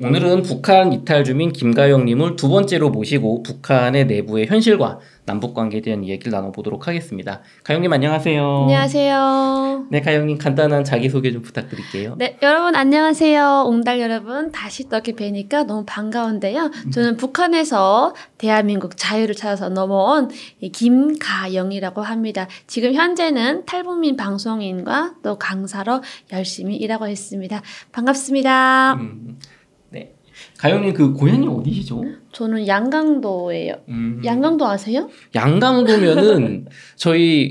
오늘은 북한 이탈 주민 김가영님을 두 번째로 모시고 북한의 내부의 현실과 남북관계에 대한 이야기를 나눠보도록 하겠습니다. 가영님 안녕하세요. 안녕하세요. 네, 가영님 간단한 자기소개 좀 부탁드릴게요. 네, 여러분 안녕하세요. 옹달 여러분 다시 또 이렇게 뵈니까 너무 반가운데요. 저는 북한에서 대한민국 자유를 찾아서 넘어온 김가영이라고 합니다. 지금 현재는 탈북민 방송인과 또 강사로 열심히 일하고 있습니다. 반갑습니다. 네, 가영님 그 고향이 어디시죠? 저는 양강도예요. 양강도 아세요? 양강도면은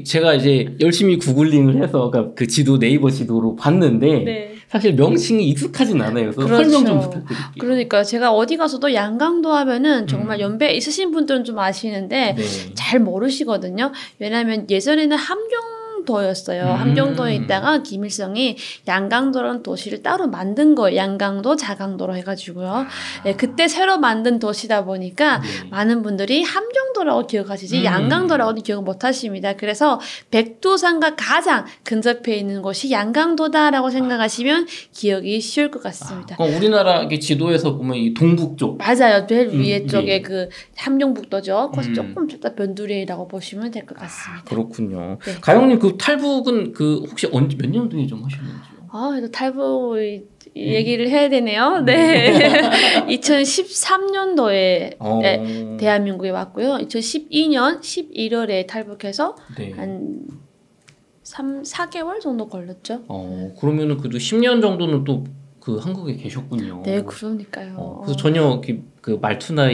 제가 이제 열심히 구글링을 해서 그 지도 네이버 지도로 봤는데 네. 사실 명칭이 익숙하진 않아요. 그래서 그렇죠. 설명 좀 부탁드릴게요. 그러니까 제가 어디 가서도 양강도 하면은 정말 연배 있으신 분들은 좀 아시는데 네. 잘 모르시거든요. 왜냐하면 예전에는 함경도였어요. 함경도에 있다가 김일성이 양강도라는 도시를 따로 만든 거예요. 양강도, 자강도로 해가지고요. 네, 그때 새로 만든 도시다 보니까 많은 분들이 함경도라고 기억하시지 양강도라고는 기억 못 하십니다. 그래서 백두산과 가장 근접해 있는 곳이 양강도다라고 생각하시면 기억이 쉬울 것 같습니다. 그럼 우리나라 지도에서 보면 이 동북쪽 맞아요. 제일 위에 쪽에 그 함경북도죠. 거기서 조금 좁다 변두리라고 보시면 될 것 같습니다. 그렇군요. 네. 가영님 그 탈북은 혹시 몇 년도에 좀 하셨는지요? 그래도 탈북 얘기를 해야 되네요. 네. 2013년도에 대한민국에 왔고요. 2012년 11월에 탈북해서 한 4개월 정도 걸렸죠. 그러면은 그래도 10년 정도는 또 그 한국에 계셨군요. 네, 그러니까요. 그래서 전혀 그 말투나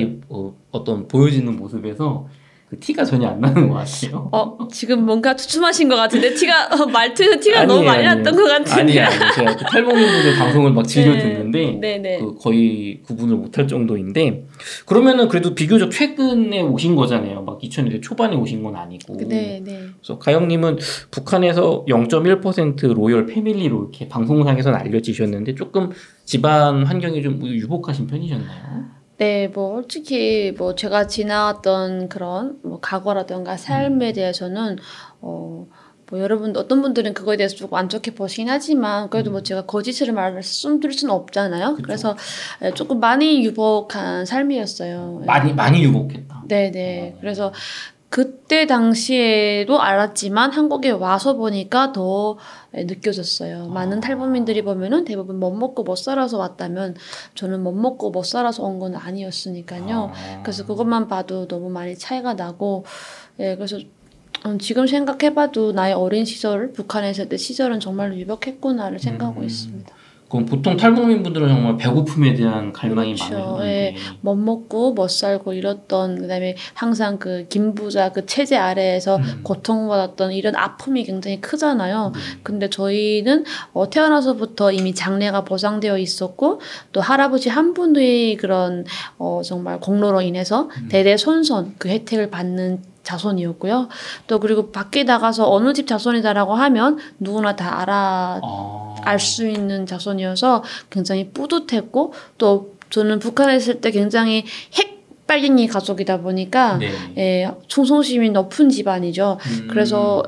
어떤 보여지는 모습에서 그 티가 전혀 안 나는 것 같아요. 지금 뭔가 주춤하신 것 같은데 말투에서 티가 너무 많이 났던 것 같은데. 아니에요. 제가 그 탈북민분들 방송을 막 즐겨 듣는데 네네. 거의 구분을 못할 정도인데 그러면은 그래도 비교적 최근에 오신 거잖아요. 막 2000년대 초반에 오신 건 아니고. 네. 그래서 가영님은 북한에서 0.1% 로열 패밀리로 이렇게 방송상에서는 알려지셨는데 조금 집안 환경이 좀 유복하신 편이셨나요? 네, 솔직히 제가 지나왔던 그런 과거라든가 삶에 대해서는 여러분 어떤 분들은 그거에 대해서 조금 안 좋게 보시긴 하지만 그래도 제가 거짓을 말씀드릴 수는 없잖아요. 그쵸. 그래서 조금 많이 유복한 삶이었어요. 많이 유복했다. 네네. 그래서 그때 당시에도 알았지만 한국에 와서 보니까 더 느껴졌어요. 많은 탈북민들이 보면은 대부분 못 먹고 못 살아서 왔다면 저는 못 먹고 못 살아서 온 건 아니었으니까요. 그래서 그것만 봐도 너무 많이 차이가 나고, 그래서 지금 생각해봐도 나의 어린 시절, 북한에 있을 때 시절은 정말로 유복했구나를 생각하고 있습니다. 그럼 보통 탈북민 분들은 정말 배고픔에 대한 갈망이 많으셨는데 못 먹고 못 살고 이랬던 그다음에 항상 그 김부자 그 체제 아래에서 고통받았던 이런 아픔이 굉장히 크잖아요. 근데 저희는 태어나서부터 이미 장래가 보장되어 있었고 또 할아버지 한 분의 그런 정말 공로로 인해서 대대손손 그 혜택을 받는 자손이었고요. 또 그리고 밖에 나가서 어느 집 자손이다라고 하면 누구나 다 알 수 있는 자손이어서 굉장히 뿌듯했고 또 저는 북한에 있을 때 굉장히 핵빨갱이 가족이다 보니까 충성심이 높은 집안이죠. 그래서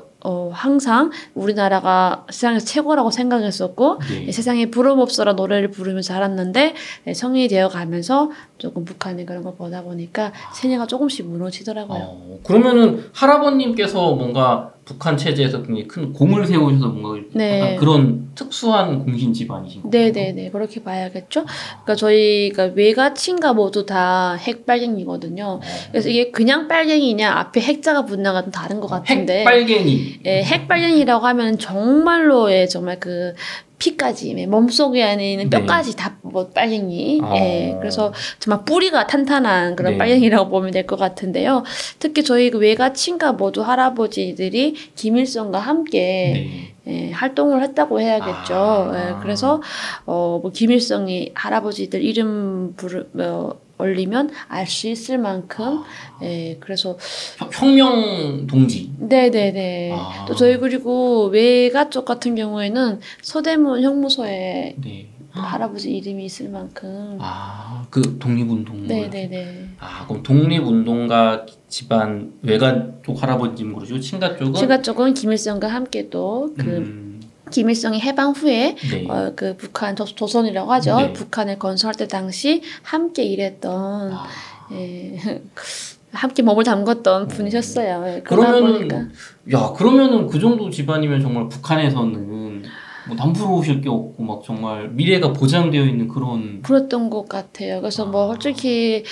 항상 우리나라가 세상에서 최고라고 생각했었고 세상에 부러움 없어라 노래를 부르며 자랐는데 성인이 되어가면서 조금 북한의 그런 걸 보다 보니까 세뇌가 조금씩 무너지더라고요. 그러면은 할아버님께서 뭔가 북한 체제에서 굉장히 큰 공을 세우셔서 뭔가 약간 그런 특수한 공신 집안이신 거죠? 네네네, 그렇게 봐야겠죠. 그러니까 저희가 외가 친가 모두 다 핵빨갱이거든요. 그래서 이게 그냥 빨갱이냐 앞에 핵자가 붙나가 좀 다른 것 같은데. 핵빨갱이. 핵빨갱이라고 하면 정말로 정말 그 피까지 몸속에 안에 있는 뼈까지 다 빨갱이. 그래서 정말 뿌리가 탄탄한 그런 빨갱이라고 보면 될 것 같은데요. 특히 저희 그 외가 친가 모두 할아버지들이 김일성과 함께 활동을 했다고 해야겠죠. 그래서 김일성이 할아버지들 이름 올리면 알 수 있을 만큼 그래서 혁명 동지. 네네네. 또 저희 그리고 외가 쪽 같은 경우에는 서대문 형무소에 할아버지 이름이 있을 만큼. 그 독립운동. 네네네. 그럼 독립운동가 집안 외가 쪽 할아버지인 거죠? 친가 쪽은? 친가 쪽은 김일성과 함께 또 김일성이 해방 후에 네. 그 북한 조선이라고 하죠. 네. 북한을 건설할 때 당시 함께 일했던 예, 함께 몸을 담궜던 분이셨어요. 예, 그러다 보니까 그러면은 그 정도 집안이면 정말 북한에서는 뭐 남부러우실 게 없고 막 정말 미래가 보장되어 있는 그랬던 것 같아요. 그래서 뭐 솔직히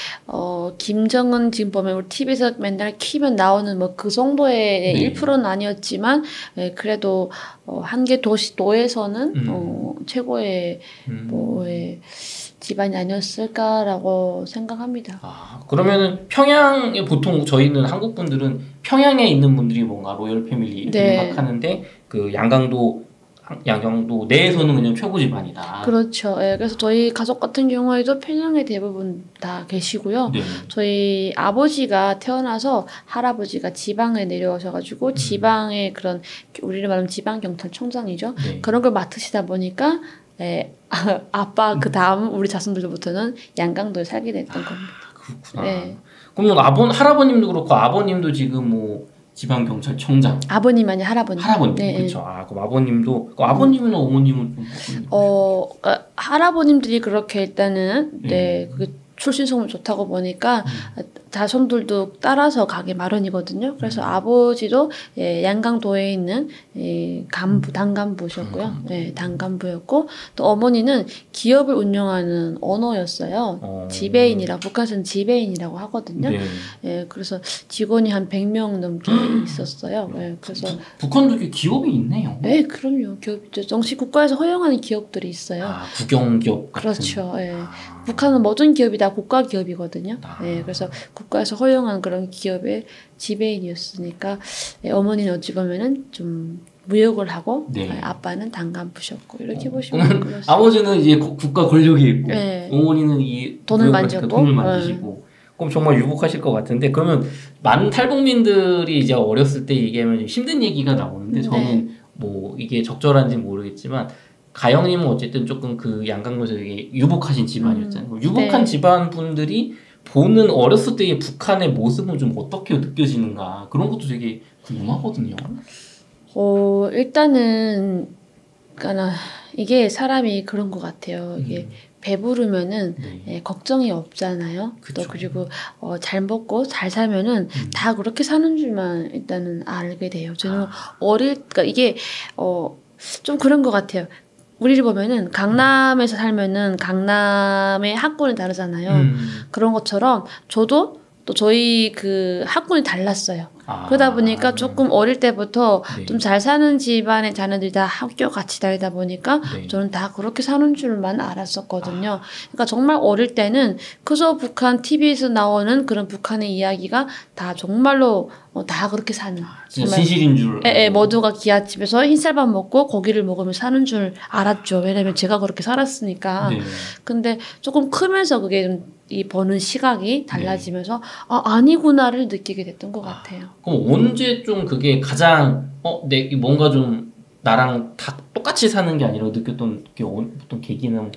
김정은 지금 보면 우리 TV에서 맨날 키면 나오는 뭐 그 정도의 네. 1%는 아니었지만 그래도 한 개 도에서는 최고의 뭐의 집안이 아니었을까라고 생각합니다. 그러면은 평양에 보통 저희는 한국 분들은 평양에 있는 분들이 뭔가 로열 패밀리 이렇게 네. 생각하는데 그 양강도 내에서는 그냥 최고 집안이다. 그렇죠. 예, 그래서 저희 가족 같은 경우에도 평양에 대부분 다 계시고요. 네. 저희 아버지가 태어나서 할아버지가 지방에 내려오셔가지고 지방의 그런 우리를 말하면 지방 경찰청장이죠. 네. 그런 걸 맡으시다 보니까 아빠 그 다음 우리 자손들부터는 양강도에 살게 됐던 겁니다. 그렇구나. 네. 그럼 할아버님도 그렇고 아버님도 지금 뭐 지방경찰청장. 아버님 아니 할아버님. 네, 그렇죠. 그럼 아버님이나 어머님은 좀 그러니까 할아버님들이 그렇게 일단은 그게 출신 소문 좋다고 보니까 자손들도 따라서 가게 마련이거든요. 그래서 아버지도 양강도에 있는 당간부셨고요. 당간부였고 또 어머니는 기업을 운영하는 오너였어요. 지배인이라 북한에서는 지배인이라고 하거든요. 그래서 직원이 한 100명 넘게 있었어요. 그래서 북한도 이렇게 기업이 있네요. 네, 그럼요. 기업이죠. 정식 국가에서 허용하는 기업들이 있어요. 국영기업 같은. 그렇죠. 북한은 모든 기업이 다 국가 기업이거든요. 그래서 국가에서 허용한 그런 기업의 지배인이었으니까 어머니는 어찌 보면은 좀 무역을 하고 아빠는 당간부셨고 이렇게 보시면 그렇습니다. 아버지는 이제 국가 권력이 있고 어머니는 이 돈을 만지시고 그럼 정말 유복하실 것 같은데 그러면 많은 탈북민들이 이제 어렸을 때 얘기하면 힘든 얘기가 나오는데 저는 뭐 이게 적절한지 모르겠지만 가영님은 어쨌든 조금 그 양강도에서 되게 유복하신 집안이었잖아요. 유복한 집안 분들이 보는 어렸을 때의 북한의 모습은 좀 어떻게 느껴지는가 그런 것도 되게 궁금하거든요. 일단은 이게 사람이 그런 것 같아요. 이게 배부르면은 걱정이 없잖아요. 또 그리고 잘 먹고 잘 살면은 다 그렇게 사는 줄만 일단은 알게 돼요. 저는 그러니까 이게 좀 그런 것 같아요. 우리를 보면은 강남에서 살면은 강남의 학군이 다르잖아요. 그런 것처럼 저도 또 저희 그 학군이 달랐어요. 그러다 보니까 조금 어릴 때부터 좀 잘 사는 집안의 자녀들이 다 학교 같이 다니다 보니까 저는 다 그렇게 사는 줄만 알았었거든요. 그러니까 정말 어릴 때는 그저 북한 TV에서 나오는 그런 북한의 이야기가 다 정말로 다 그렇게 사는. 진짜 진실인 줄. 모두가 기아집에서 흰쌀밥 먹고 고기를 먹으며 사는 줄 알았죠. 왜냐면 제가 그렇게 살았으니까. 근데 조금 크면서 그게 좀 이 보는 시각이 달라지면서 아니구나를 느끼게 됐던 것 같아요. 그럼 언제 좀 그게 가장 뭔가 좀 나랑 다 똑같이 사는 게 아니라 느꼈던 게 어떤 계기는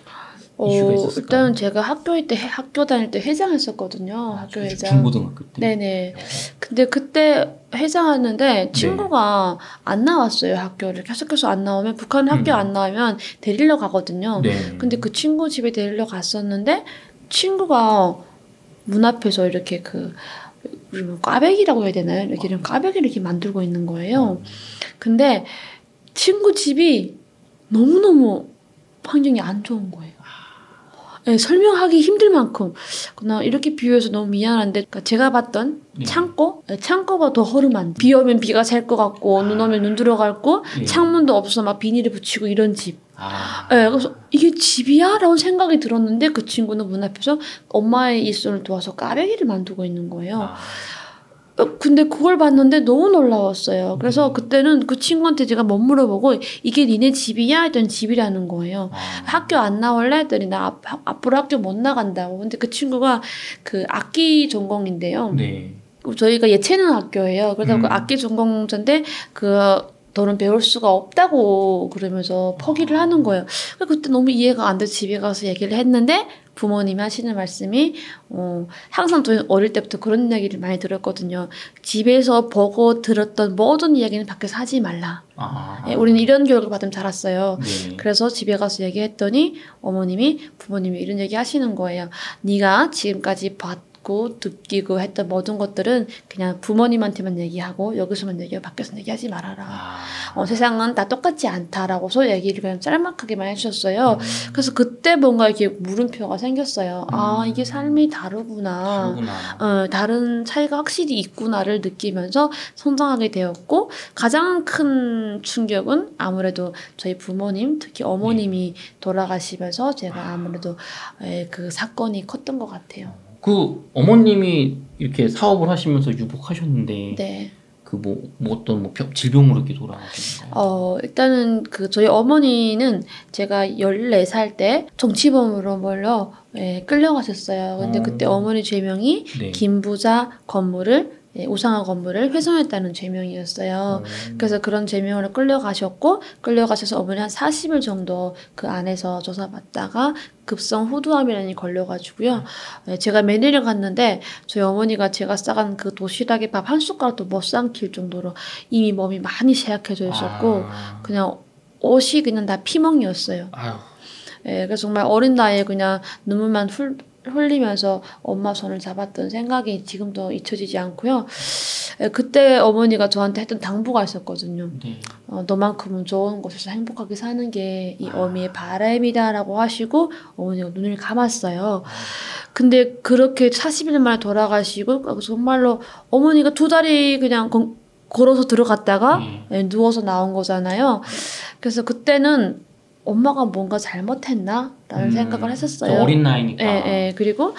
이슈가 있었을까요? 일단 제가 학교 다닐 때 회장했었거든요. 학교 회장. 중고등학교 때. 네네. 근데 그때 회장하는데 친구가 안 나왔어요. 학교를 계속해서 안 나오면 북한 학교 안 나오면 데리러 가거든요. 근데 그 친구 집에 데리러 갔었는데 친구가 문 앞에서 이렇게 우리 뭐 꽈배기라고 해야 되나요? 이렇게 꽈배기를 이렇게 만들고 있는 거예요. 근데 친구 집이 너무너무 환경이 안 좋은 거예요. 설명하기 힘들 만큼. 나 이렇게 비유해서 너무 미안한데 제가 봤던 창고가 더 허름한. 비 오면 비가 잘 것 같고 눈 오면 눈 들어갈 거 창문도 없어서 막 비닐을 붙이고 이런 집. 그래서 이게 집이야? 라고 생각이 들었는데 그 친구는 문 앞에서 엄마의 일손을 도와서 꽈배기를 만들고 있는 거예요. 근데 그걸 봤는데 너무 놀라웠어요. 그래서 그때는 그 친구한테 제가 못 물어보고 이게 니네 집이야? 했더니 집이라는 거예요. 학교 안 나올래? 했더니 나 앞으로 학교 못 나간다고. 근데 그 친구가 그 악기 전공인데요. 저희가 예체능 학교예요. 그래서 그 악기 전공자인데 더는 배울 수가 없다고 그러면서 포기를 하는 거예요. 그때 너무 이해가 안 돼서 집에 가서 얘기를 했는데 부모님이 하시는 말씀이 항상 저희 어릴 때부터 그런 얘기를 많이 들었거든요. 집에서 보고 들었던 모든 이야기는 밖에서 하지 말라. 예, 우리는 이런 교육을 받으면 자랐어요. 네. 그래서 집에 가서 얘기했더니 부모님이 이런 얘기 하시는 거예요. 네가 지금까지 듣기고 했던 모든 것들은 그냥 부모님한테만 얘기하고 여기서만 얘기하고 밖에서는 얘기하지 말아라. 세상은 다 똑같지 않다라고서 얘기를 그냥 짤막하게만 해주셨어요. 그래서 그때 뭔가 이렇게 물음표가 생겼어요. 이게 삶이 다르구나. 다른 차이가 확실히 있구나를 느끼면서 성장하게 되었고 가장 큰 충격은 아무래도 저희 부모님 특히 어머님이 돌아가시면서 제가 아무래도 그 사건이 컸던 것 같아요. 그 어머님이 이렇게 사업을 하시면서 유복하셨는데 네. 그 어떤 질병으로 이렇게 돌아가셨나요? 일단은 저희 어머니는 제가 14살 때 정치범으로 끌려가셨어요. 근데 그때 어머니 죄명이 네. 김부자 건물을 우상화 건물을 훼손했다는 죄명이었어요. 그래서 그런 죄명으로 끌려가셔서 어머니 한 40일 정도 그 안에서 조사받다가 급성 후두암이라는 걸려가지고요. 제가 매니를 갔는데 저희 어머니가 제가 싸간 그 도시락에 밥 한 숟가락도 못 삼킬 정도로 이미 몸이 많이 쇠약해져 있었고 그냥 옷이 그냥 다 피멍이었어요. 그래서 정말 어린 나이에 그냥 눈물만 흘리면서 엄마 손을 잡았던 생각이 지금도 잊혀지지 않고요. 그때 어머니가 저한테 했던 당부가 있었거든요. 너만큼은 좋은 곳에서 행복하게 사는 게 이 어미의 바람이다라고 하시고 어머니가 눈을 감았어요. 근데 그렇게 40일 만에 돌아가시고 정말로 어머니가 2다리 그냥 걸어서 들어갔다가 누워서 나온 거잖아요. 그래서 그때는 엄마가 뭔가 잘못했나? 라는 생각을 했었어요. 어린 나이니까. 예. 그리고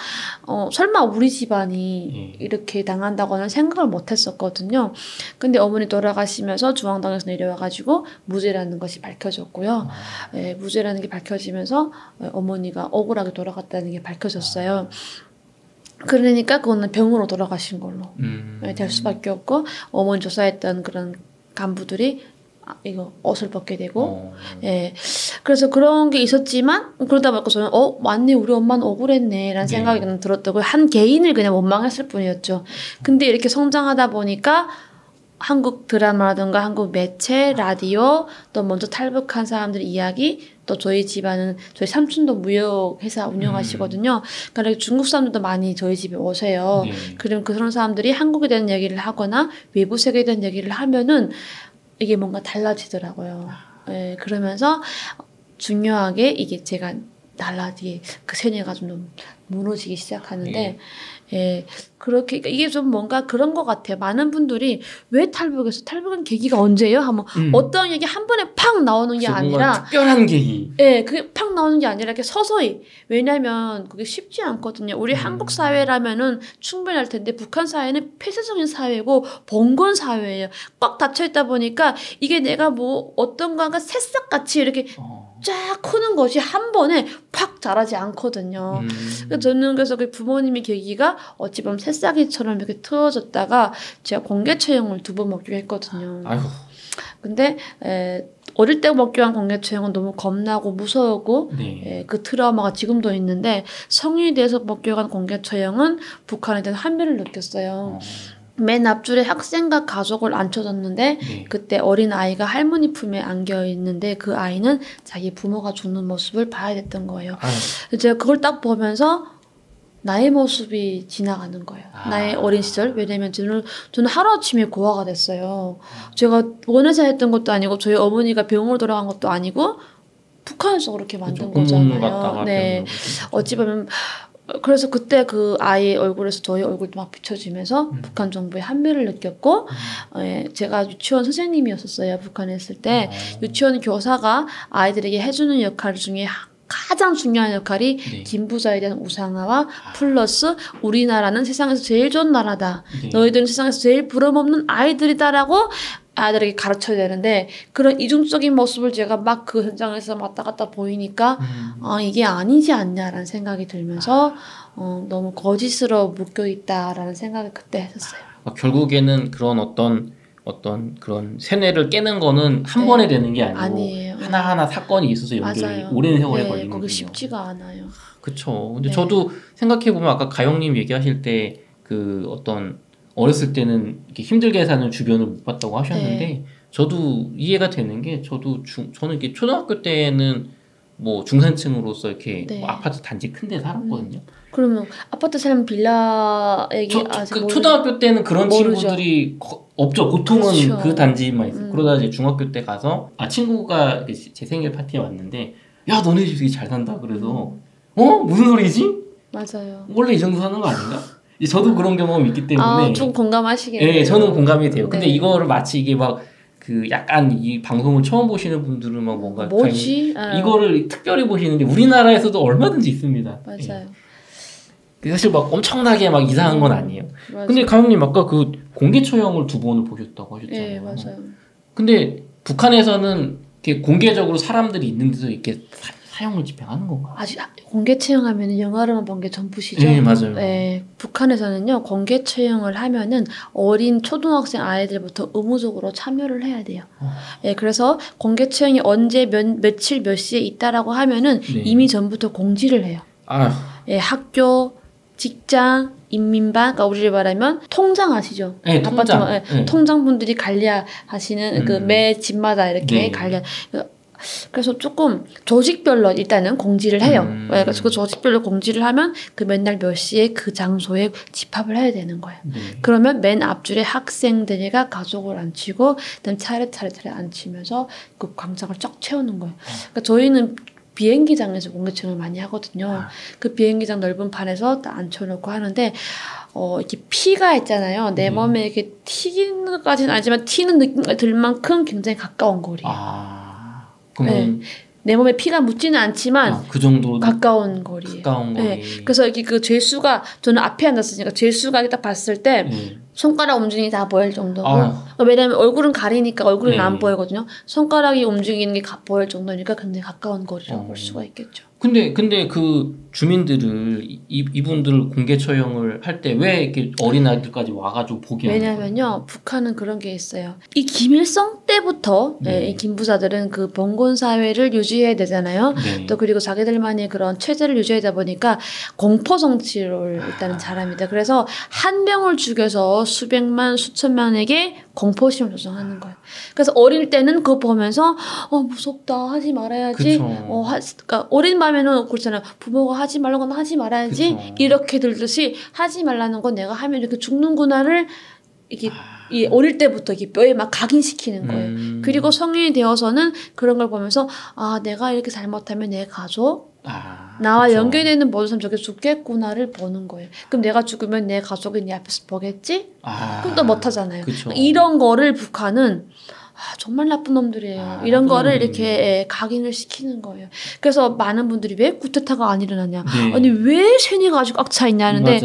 설마 우리 집안이 이렇게 당한다고는 생각을 못 했었거든요. 근데 어머니 돌아가시면서 중앙당에서 내려와가지고 무죄라는 것이 밝혀졌고요. 무죄라는 게 밝혀지면서 어머니가 억울하게 돌아갔다는 게 밝혀졌어요. 그러니까 그거는 병으로 돌아가신 걸로 될 수밖에 없고 어머니 조사했던 그런 간부들이 이거 옷을 벗게 되고 그래서 그런 게 있었지만 그러다 보니까 저는 맞네 우리 엄마는 억울했네 라는 생각이 그냥 들었다고 한 개인을 그냥 원망했을 뿐이었죠. 근데 이렇게 성장하다 보니까 한국 드라마라든가 한국 매체, 라디오 또 먼저 탈북한 사람들 이야기 또 저희 집안은 저희 삼촌도 무역회사 운영하시거든요. 그러니까 중국 사람들도 많이 저희 집에 오세요. 그럼 그런 사람들이 한국에 대한 얘기를 하거나 외부 세계에 대한 얘기를 하면은 이게 뭔가 달라지더라고요. 그러면서 중요하게 이게 제가 달라지게 그 세뇌가 좀 무너지기 시작하는데 그렇게 이게 좀 뭔가 그런 것 같아요. 많은 분들이 왜 탈북했어? 탈북한 계기가 언제예요? 하면 어떤 얘기 한 번에 팍 나오는 게 아니라 특별한 계기. 그게 팍 나오는 게 아니라 이렇게 서서히. 왜냐면 그게 쉽지 않거든요. 우리 한국 사회라면은 충분히 할 텐데 북한 사회는 폐쇄적인 사회고 봉건 사회예요. 꽉 닫혀 있다 보니까 이게 내가 어떤 거가 새싹같이 이렇게 쫙 크는 것이 한 번에 팍 자라지 않거든요. 저는 그래서 그 부모님의 계기가 어찌 보면 새싹이처럼 이렇게 트어졌다가 제가 공개 처형을 2번 먹기로 했거든요. 아이고. 근데 어릴 때 먹기로 한 공개 처형은 너무 겁나고 무서우고 그 트라우마가 지금도 있는데 성인이 돼서 먹기로 한 공개 처형은 북한에 대한 환멸을 느꼈어요. 맨 앞줄에 학생과 가족을 앉혀졌는데 그때 어린 아이가 할머니 품에 안겨 있는데 그 아이는 자기 부모가 죽는 모습을 봐야 됐던 거예요. 제가 그걸 딱 보면서 나의 모습이 지나가는 거예요. 나의 어린 시절. 왜냐면 저는 하루아침에 고아가 됐어요. 제가 원해서 했던 것도 아니고 저희 어머니가 병으로 돌아간 것도 아니고 북한에서 그렇게 만든 거잖아요. 어찌 보면 그래서 그때 그 아이의 얼굴에서 저희 얼굴도 막 비춰지면서 북한 정부의 한미를 느꼈고 제가 유치원 선생님이었었어요. 북한에 있을 때 유치원 교사가 아이들에게 해주는 역할 중에 가장 중요한 역할이 김부자에 대한 우상화와 플러스 우리나라는 세상에서 제일 좋은 나라다. 너희들은 세상에서 제일 부러움없는 아이들이다라고 아이들에게 가르쳐야 되는데 그런 이중적인 모습을 제가 막 그 현장에서 왔다 갔다 보이니까 이게 아니지 않냐라는 생각이 들면서 너무 거짓으로 묶여 있다라는 생각을 그때 했었어요. 결국에는 그런 어떤 어떤 그런 세뇌를 깨는 거는 한 번에 되는 게 아니고 아니에요. 하나하나 사건이 있어서 연결이 오랜 세월에 걸리는 거기 거죠. 쉽지가 않아요. 그쵸. 근데 저도 생각해보면 아까 가영님 얘기하실 때 그 어떤 어렸을 때는 이렇게 힘들게 사는 주변을 못 봤다고 하셨는데 저도 이해가 되는 게 저는 이렇게 초등학교 때는 뭐 중산층으로서 이렇게 뭐 아파트 단지 큰데 살았거든요. 그러면 아파트 살면 빌라 얘기 아직 초등학교 때는 그런 모르죠. 친구들이 없죠. 보통은 그렇죠. 그 단지만 있어요. 그러다 이제 중학교 때 가서 친구가 제 생일 파티에 왔는데 야 너네 집 되게 잘 산다. 그래서 무슨 소리지? 맞아요. 원래 이 정도 사는 거 아닌가? 저도 그런 경험이 있기 때문에 좀 공감하시겠네요. 네, 저는 공감이 돼요. 근데 네. 이거를 마치 이게 막 그 약간 이 방송을 처음 보시는 분들은 막 뭔가 뭐지? 이거를 특별히 보시는데 우리나라에서도 얼마든지 있습니다. 맞아요. 네. 사실 막 엄청나게 막 이상한 건 아니에요. 맞아요. 근데 가영님 아까 그 공개 처형을 2번을 보셨다고 하셨잖아요. 네, 맞아요. 근데 북한에서는 이렇게 공개적으로 사람들이 있는 데서 이렇게 사형을 집행하는 건가요? 아직 공개 처형하면 영화로만 본 게 전부시죠. 네, 맞아요. 네, 북한에서는요 공개 처형을 하면은 어린 초등학생 아이들부터 의무적으로 참여를 해야 돼요. 네, 그래서 공개 처형이 언제 며칠 몇 시에 있다라고 하면은 이미 전부터 공지를 해요. 네, 학교, 직장, 인민반, 그러니까 우리를 말하면 통장 아시죠? 네, 통장. 네. 통장분들이 관리하시는 그 매 집마다 이렇게 관리. 그래서 조금 조직별로 일단은 공지를 해요. 그래서 그 조직별로 공지를 하면 그 맨날 몇 시에 그 장소에 집합을 해야 되는 거예요. 그러면 맨 앞줄에 학생들이가 가족을 앉히고 그다음 차례차례 앉히면서 그 광장을 쫙 채우는 거예요. 그러니까 저희는 비행기장에서 공개처형을 많이 하거든요. 그 비행기장 넓은 판에서 딱 앉혀놓고 하는데 이렇게 피가 있잖아요. 내 몸에 이렇게 튀기는 것까지는 아니지만 튀는 느낌이 들 만큼 굉장히 가까운 거리예요. 그러면 내 몸에 피가 묻지는 않지만 그 정도 가까운 거리예요. 가까운 거리. 네. 그래서 이게 그 죄수가 저는 앞에 앉았으니까 죄수가 딱 봤을 때 손가락 움직임이 다 보일 정도고 왜냐면 얼굴은 가리니까 얼굴은 안 보이거든요. 손가락이 움직이는 게 보일 정도니까 굉장히 가까운 거리라고 볼 수가 있겠죠. 근데 그 주민들을 이분들을 공개 처형을 할 때 왜 이렇게 어린 아이들까지 와가지고 보게 하는 거예요? 왜냐면요 북한은 그런 게 있어요. 이 김일성 때부터 이 김부자들은 그 봉건 사회를 유지해야 되잖아요. 또 그리고 자기들만의 그런 체제를 유지하다 보니까 공포 정치를 일단은 잘합니다. 그래서 한 명을 죽여서 수백만 수천만에게 공포심을 조성하는 거예요. 그래서 어릴 때는 그거 보면서 무섭다 하지 말아야지. 그러니까 어린 마음에는 그렇잖아요. 부모가 하지 말라는 건 하지 말아야지. 그쵸. 이렇게 들듯이 하지 말라는 건 내가 하면 이렇게 죽는구나를 이게 이 어릴 때부터 이게 뼈에 막 각인시키는 거예요. 그리고 성인이 되어서는 그런 걸 보면서 내가 이렇게 잘못하면 내 가족 나와 그쵸. 연결되는 모든 사람 저게 죽겠구나를 보는 거예요. 그럼 내가 죽으면 내 가족이 내 앞에서 보겠지? 그럼 또 못하잖아요. 이런 거를 북한은 정말 나쁜 놈들이에요. 이런 거를 이렇게 각인을 시키는 거예요. 그래서 많은 분들이 왜 쿠데타가 안 일어나냐. 아니 왜 세뇌가 아주 꽉 차 있냐 하는데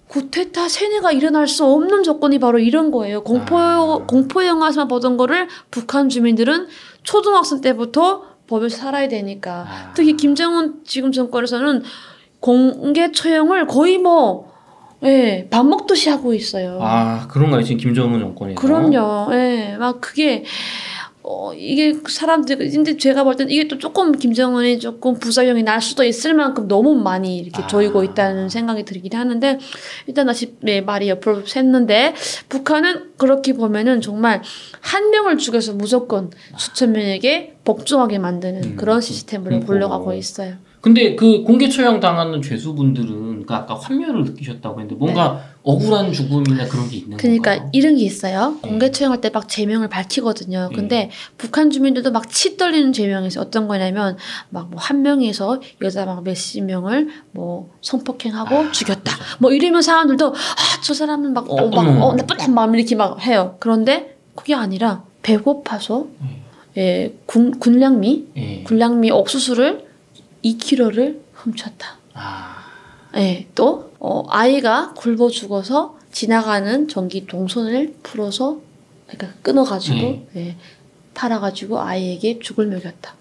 쿠데타 세뇌가 일어날 수 없는 조건이 바로 이런 거예요. 공포 영화에서만 보던 거를 북한 주민들은 초등학생 때부터 보면서 살아야 되니까. 특히 김정은 지금 정권에서는 공개 처형을 거의 밥 먹듯이 하고 있어요. 그런가요? 지금 김정은 정권에서? 그럼요. 막 그게 이게 사람들 근데 제가 볼 때는 이게 또 조금 김정은이 조금 부작용이 날 수도 있을 만큼 너무 많이 이렇게 조이고 있다는 생각이 들긴 하는데 일단 다시 말이 옆으로 샜는데 북한은 그렇게 보면은 정말 한 명을 죽여서 무조건 수천 명에게 복종하게 만드는 그런 시스템으로 굴러가고 있어요. 근데 그 공개 처형 당하는 죄수분들은 아까 환멸을 느끼셨다고 했는데 뭔가 억울한 죽음이나 그런 게 있는 그러니까 건가요? 이런 게 있어요. 공개 처형할 때 막 제명을 밝히거든요. 근데 북한 주민들도 막 치 떨리는 제명이 있어요. 어떤 거냐면 막 한 명에서 여자 막 몇십 명을 성폭행하고 죽였다. 그렇죠. 이러면 사람들도 저 사람은 나쁜 마음 이렇게 막 해요. 그런데 그게 아니라 배고파서 군량미 옥수수를 2kg를 훔쳤다. 또 아이가 굶어 죽어서 지나가는 전기 동선을 풀어서 그러니까 끊어가지고 팔아가지고 아이에게 죽을 먹였다.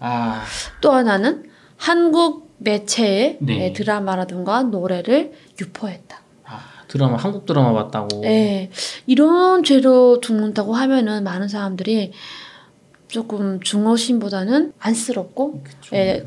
또 하나는 한국 매체의 드라마라든가 노래를 유포했다. 드라마 한국 드라마 봤다고. 네, 이런 죄로 죽는다고 하면은 많은 사람들이 조금 중어신보다는 안쓰럽고, 예,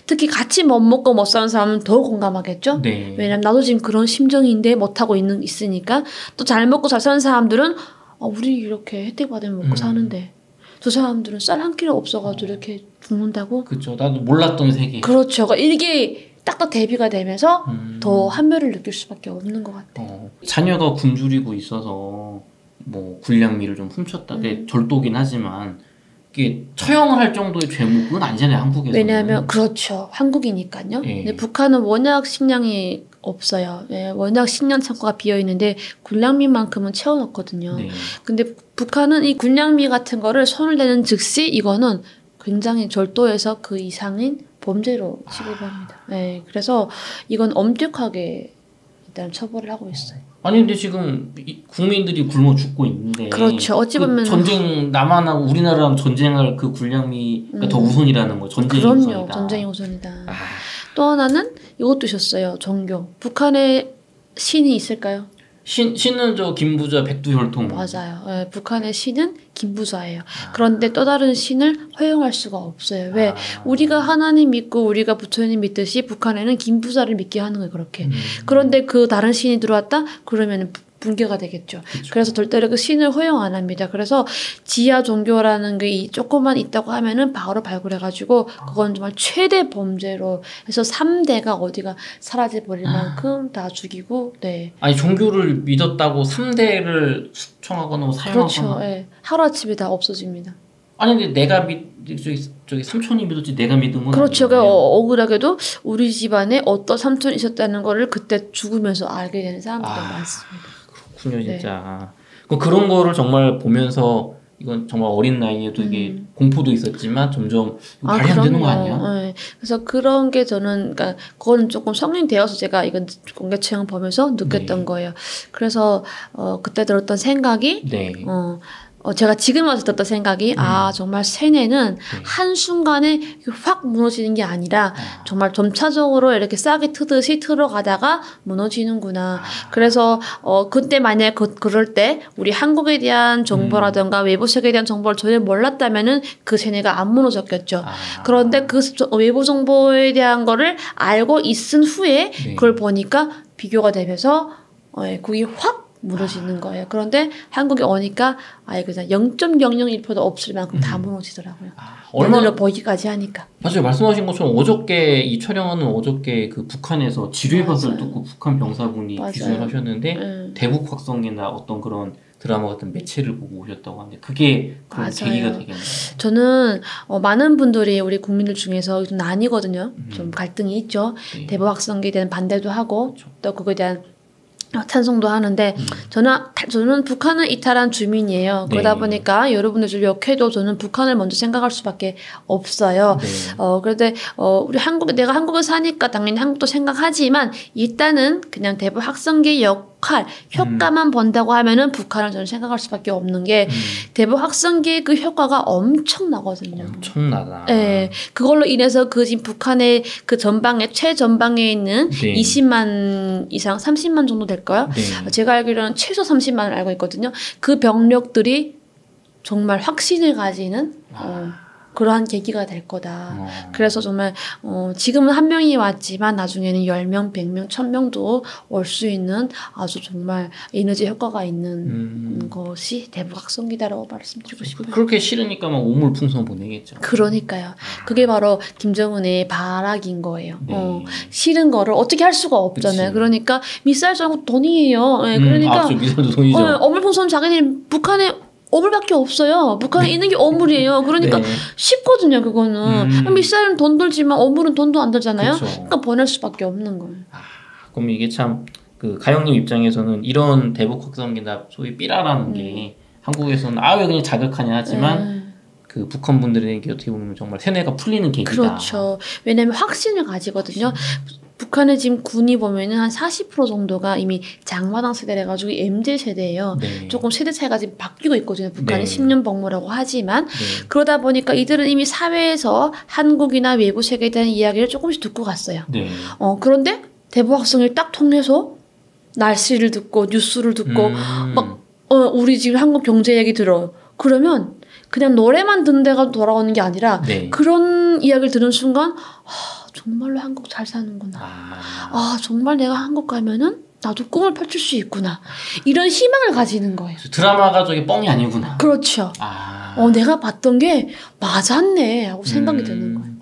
특히 같이 못 먹고 못 사는 사람은 더 공감하겠죠. 네. 왜냐면 나도 지금 그런 심정인데 못 하고 있으니까. 또 잘 먹고 잘 사는 사람들은 우리 이렇게 혜택 받으면 먹고 사는데 저 사람들은 쌀 한 끼도 없어가지고 이렇게 죽는다고. 그렇죠. 나도 몰랐던 세계. 그렇죠. 이게 딱딱 대비가 되면서 더 한별을 느낄 수밖에 없는 것 같아요. 자녀가 굶주리고 있어서 뭐 군량미를 좀 훔쳤다. 절도긴 하지만 이게 처형을 할 정도의 죄목은 아니잖아요, 한국에서는. 왜냐하면 그렇죠. 한국이니까요. 예. 근데 북한은 워낙 식량이 없어요. 예, 워낙 식량 창고가 비어 있는데 군량미만큼은 채워놓거든요. 네. 근데 북한은 이 군량미 같은 거를 손을 대는 즉시 이거는 굉장히 절도해서 그 이상인 범죄로 취급합니다. 네, 그래서 이건 엄격하게 일단 처벌을 하고 있어요. 아니 근데 지금 국민들이 굶어 죽고 있는데. 그렇죠. 어찌 보면 전쟁 남한하고 우리나라랑 전쟁할 그 군량미가 더 우선이라는 거. 전쟁이 그럼요. 우선이다. 전쟁이 우선이다. 또 하나는 이것도 있었어요. 종교. 북한에 신이 있을까요? 신은 저 김부자 백두혈통. 맞아요. 네, 북한의 신은 김부자예요. 그런데 또 다른 신을 허용할 수가 없어요. 왜? 우리가 하나님 믿고 우리가 부처님 믿듯이 북한에는 김부자를 믿게 하는 거예요. 그렇게. 그런데 그 다른 신이 들어왔다? 그러면 붕괴가 되겠죠. 그쵸. 그래서 절대로 그 신을 허용 안 합니다. 그래서 지하 종교라는 게 조금만 있다고 하면은 바로 발굴해가지고 그건 정말 최대 범죄로 해서 3대가 어디가 사라져 버릴 만큼 다 죽이고, 네. 아니 종교를 믿었다고 3대를 숙청하거나 사용하거나. 그렇죠. 네. 하루아침에 다 없어집니다. 아니 근데 내가 저기 삼촌이 믿었지 내가 믿은 건 그렇죠. 아니잖아요. 억울하게도 우리 집안에 어떤 삼촌이 있었다는 거를 그때 죽으면서 알게 되는 사람들도 많습니다. 그렇군요, 진짜. 네. 그런 거를 정말 보면서 이건 정말 어린 나이에도 이게 공포도 있었지만 점점 말이 안 되는 거 아니야? 네. 그래서 그런 게 저는 그러니까 그건 조금 성인 되어서 제가 이건 공개 체험 보면서 느꼈던 거예요. 그래서 그때 들었던 생각이 제가 지금 와서 들었던 생각이 정말 세뇌는 한순간에 확 무너지는 게 아니라 정말 점차적으로 이렇게 싹이 트듯이 틀어가다가 무너지는구나. 그래서 그때 만약에 그럴 때 우리 한국에 대한 정보라든가 외부 세계에 대한 정보를 전혀 몰랐다면은 그 세뇌가 안 무너졌겠죠. 그런데 그 외부 정보에 대한 거를 알고 있은 후에 그걸 보니까 비교가 되면서 그게 확 무너지는 거예요. 그런데 한국에 오니까 그냥 0.001%도 없을 만큼 다 무너지더라고요. 얼마나 보기까지 하니까. 맞아요. 말씀하신 것처럼 어저께 그 북한에서 지뢰밭을 뚫고 북한 병사분이 귀순을 하셨는데 대북 확성기나 어떤 그런 드라마 같은 매체를 보고 오셨다고 하는데 그게 그런 계기가 되겠네요. 저는 많은 분들이 우리 국민들 중에서 좀 나뉘거든요. 좀 갈등이 있죠. 대북 확성기에 대한 반대도 하고 또 그거에 대한 찬송도 하는데 저는 북한을 이탈한 주민이에요. 그러다 보니까 여러분들 좀 욕해도 저는 북한을 먼저 생각할 수밖에 없어요. 그런데 내가 한국에 사니까 당연히 한국도 생각하지만 일단은 그냥 대북 확성기의 효과만 본다고 하면은 북한을 저는 생각할 수밖에 없는 게 대북 확성기의 그 효과가 엄청나거든요. 엄청나다. 네, 그걸로 인해서 지금 북한의 그 최전방에 있는 20만 이상 30만 정도 될까요? 제가 알기로는 최소 30만을 알고 있거든요. 그 병력들이 정말 확신을 가지는 그러한 계기가 될 거다. 그래서 정말 지금은 1명이 왔지만 나중에는 10명, 100명, 1000명도 올 수 있는 아주 정말 에너지 효과가 있는 것이 대북 확성기다라고 말씀드리고 싶어요. 그렇게 싫으니까 막 오물풍선 보내겠죠. 그러니까요. 그게 바로 김정은의 발악인 거예요. 싫은 거를 어떻게 할 수가 없잖아요. 그러니까 미사일 쏘는 거 돈이에요. 그러니까 미사일도 돈이죠. 어물풍선 자기들이 북한에 어물밖에 없어요. 북한에 있는 게 어물이에요. 그러니까 쉽거든요. 그거는. 미사일은 돈 들지만 어물은 돈도 안 들잖아요. 그러니까 보낼 수밖에 없는 거예요. 그럼 이게 참 그 가영님 입장에서는 이런 대북 확성기나 소위 삐라라는 게 한국에서는 왜 그냥 자극하냐 하지만 그 북한 분들에게 어떻게 보면 정말 세뇌가 풀리는 계기다. 그렇죠. 왜냐하면 확신을 가지거든요. 북한의 지금 군이 보면은 한 40% 정도가 이미 장마당 세대라 해가지고 MZ 세대예요. 조금 세대 차이가 지금 바뀌고 있거든요. 북한이 10년 복무라고 하지만 그러다 보니까 이들은 이미 사회에서 한국이나 외부 세계에 대한 이야기를 조금씩 듣고 갔어요. 그런데 대북 확성을 딱 통해서 날씨를 듣고 뉴스를 듣고 막 우리 지금 한국 경제 얘기 들어요. 그러면 그냥 노래만 듣는 데가 돌아오는 게 아니라 네. 그런 이야기를 들은 순간 정말로 한국 잘 사는구나. 정말 내가 한국 가면은 나도 꿈을 펼칠 수 있구나. 이런 희망을 가지는 거예요. 드라마 가족이 뻥이 아니구나. 그렇죠. 내가 봤던 게 맞았네 하고 생각이 드는 거예요.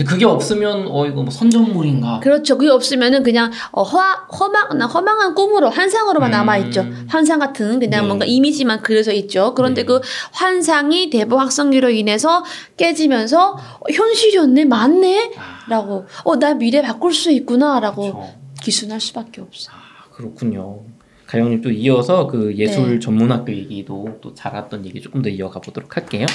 그게 없으면 이거 뭐 선전물인가? 그렇죠. 그게 없으면은 그냥 허망한 꿈으로 환상으로만 남아 있죠. 환상 같은 그냥 뭔가 이미지만 그려져 있죠. 그런데 그 환상이 대북 확성기로 인해서 깨지면서 현실이었네, 맞네라고. 나 미래 바꿀 수 있구나라고 그렇죠. 기순할 수밖에 없어. 그렇군요. 가영님 또 이어서 그 예술 전문학교 얘기도 또 잘했던 얘기 조금 더 이어가 보도록 할게요.